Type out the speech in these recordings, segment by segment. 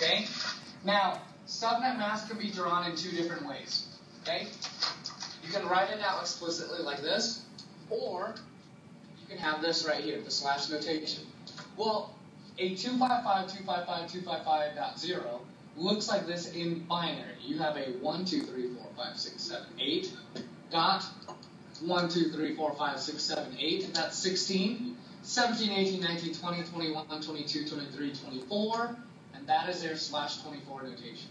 Okay? Now, subnet mask can be drawn in two different ways. Okay? You can write it out explicitly like this, or you can have this right here, the slash notation. Well, a 255.255.255.0 looks like this in binary. You have a 1, 2, 3, 4, 5, 6, 7, 8 dot 1, 2, 3, 4, 5, 6, 7, 8. That's 16, 17, 18, 19, 20, 21, 22, 23, 24, and that is their slash 24 notation.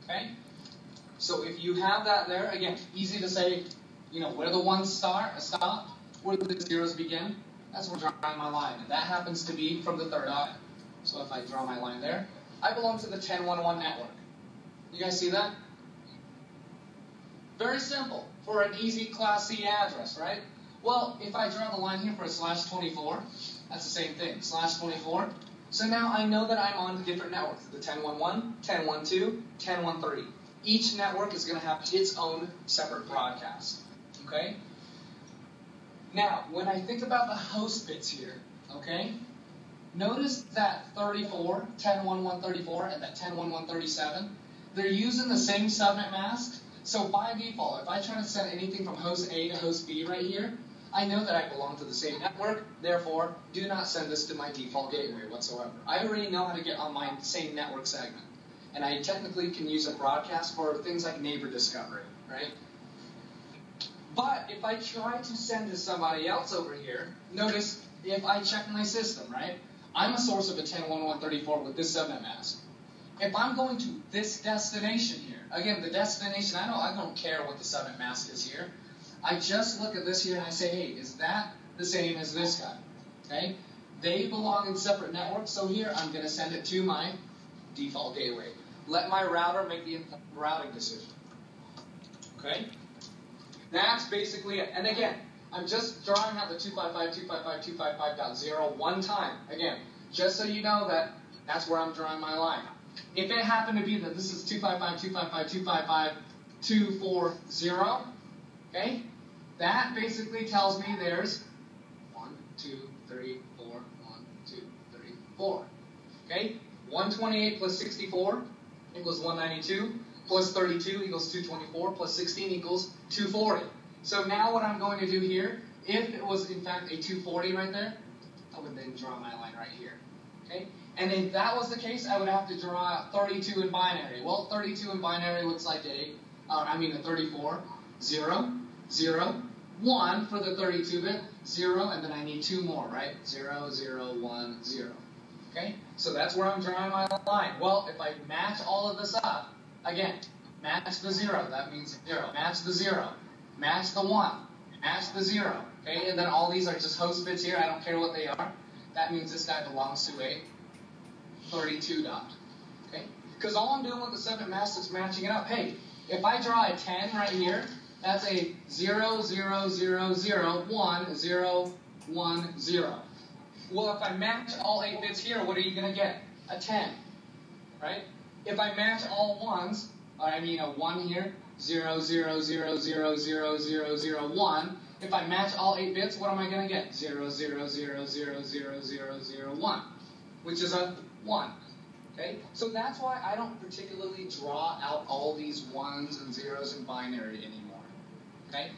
Okay? So if you have that there, again, easy to say, you know, where the ones stop, where the zeros begin, that's where I'm drawing my line. And that happens to be from the third item. So if I draw my line there, I belong to the 1011 network. You guys see that? Very simple for an easy Class C address, right? Well, if I draw the line here for a slash 24, that's the same thing, slash 24. So now I know that I'm on different networks, the 1011, 1012, 1013. Each network is going to have its own separate broadcast, okay? Now, when I think about the host bits here, okay, notice that 34, 101134, and that 101137, they're using the same subnet mask. So by default, if I try to send anything from host A to host B right here, I know that I belong to the same network. Therefore, do not send this to my default gateway whatsoever. I already know how to get on my same network segment. And I technically can use a broadcast for things like neighbor discovery, right? But if I try to send to somebody else over here, notice if I check my system, right? I'm a source of a 101134 with this subnet mask. If I'm going to this destination here, again, the destination, I don't care what the subnet mask is here. I just look at this here and I say, hey, is that the same as this guy? Okay? They belong in separate networks, so here I'm going to send it to my default gateway. Let my router make the routing decision. Okay? That's basically it. And again, I'm just drawing out the 255.255.255.0 one time. Again, just so you know that that's where I'm drawing my line. If it happened to be that this is 255.255.255.240, okay, that basically tells me there's 1, 2, 3, 4, 1, 2, 3, 4. Okay? 128 plus 64 equals 192, plus 32 equals 224, plus 16 equals 240. So now what I'm going to do here, if it was in fact a 240 right there, I would then draw my line right here. Okay? And if that was the case, I would have to draw 32 in binary. Well, 32 in binary looks like a 34, 0, 0, 1 for the 32-bit, 0, and then I need 2 more, right? 0, 0, 1, 0. Okay? So that's where I'm drawing my line. Well, if I match all of this up, again, match the 0, that means 0. Match the 0. Match the 1. Match the 0. Okay? And then all these are just host bits here. I don't care what they are. That means this guy belongs to a 32 dot. Okay? Because all I'm doing with the subnet mask is matching it up. Hey, if I draw a 10 right here, that's a 0, 0, 0, 0, 1, 0, 1, 0. Well, if I match all 8 bits here, what are you going to get? A 10. Right? If I match all 1s, I mean a 1 here, 0, 0, 0, 0, 0, 0, 0, 1. If I match all 8 bits, what am I going to get? 0, 0, 0, 0, 0, 0, 0, 1, which is a 1. Okay? So that's why I don't particularly draw out all these 1s and 0s in binary anymore. Okay?